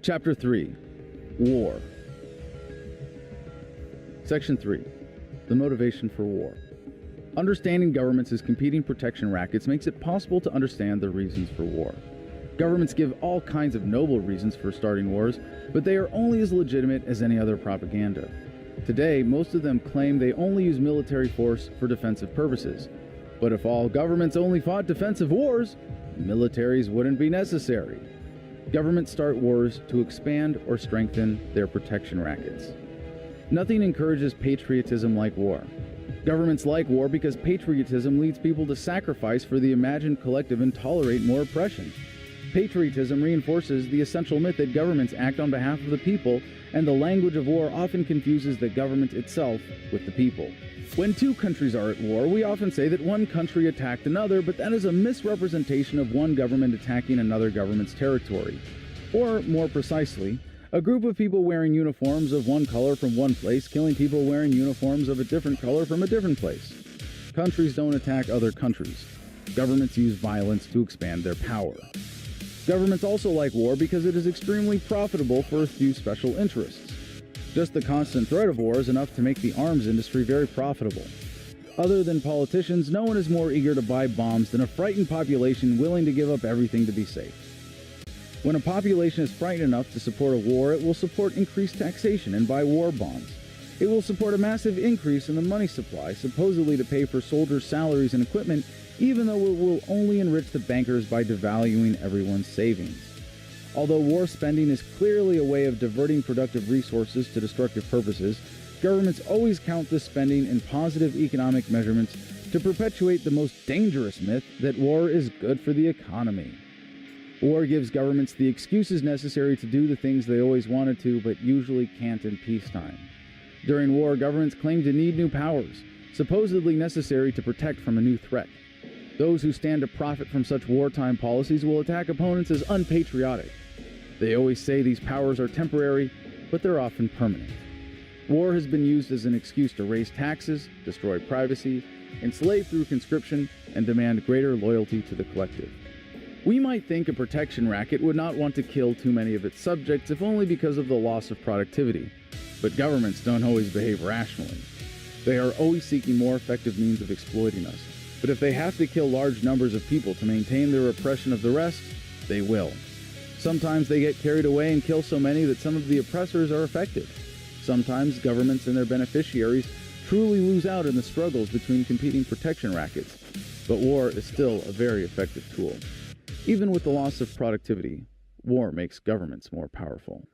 Chapter 3. War. Section 3. The motivation for war. Understanding governments as competing protection rackets makes it possible to understand the reasons for war. Governments give all kinds of noble reasons for starting wars, but they are only as legitimate as any other propaganda. Today, most of them claim they only use military force for defensive purposes. But if all governments only fought defensive wars, militaries wouldn't be necessary. Governments start wars to expand or strengthen their protection rackets. Nothing encourages patriotism like war. Governments like war because patriotism leads people to sacrifice for the imagined collective and tolerate more oppression. Patriotism reinforces the essential myth that governments act on behalf of the people, and the language of war often confuses the government itself with the people. When two countries are at war, we often say that one country attacked another, but that is a misrepresentation of one government attacking another government's territory. Or, more precisely, a group of people wearing uniforms of one color from one place killing people wearing uniforms of a different color from a different place. Countries don't attack other countries. Governments use violence to expand their power. Governments also like war because it is extremely profitable for a few special interests. Just the constant threat of war is enough to make the arms industry very profitable. Other than politicians, no one is more eager to buy bombs than a frightened population willing to give up everything to be safe. When a population is frightened enough to support a war, it will support increased taxation and buy war bonds. It will support a massive increase in the money supply, supposedly to pay for soldiers' salaries and equipment, even though it will only enrich the bankers by devaluing everyone's savings. Although war spending is clearly a way of diverting productive resources to destructive purposes, governments always count this spending in positive economic measurements to perpetuate the most dangerous myth that war is good for the economy. War gives governments the excuses necessary to do the things they always wanted to but usually can't in peacetime. During war, governments claim to need new powers, supposedly necessary to protect from a new threat. Those who stand to profit from such wartime policies will attack opponents as unpatriotic. They always say these powers are temporary, but they're often permanent. War has been used as an excuse to raise taxes, destroy privacy, enslave through conscription, and demand greater loyalty to the collective. We might think a protection racket would not want to kill too many of its subjects if only because of the loss of productivity. But governments don't always behave rationally. They are always seeking more effective means of exploiting us. But if they have to kill large numbers of people to maintain their oppression of the rest, they will. Sometimes they get carried away and kill so many that some of the oppressors are affected. Sometimes governments and their beneficiaries truly lose out in the struggles between competing protection rackets. But war is still a very effective tool. Even with the loss of productivity, war makes governments more powerful.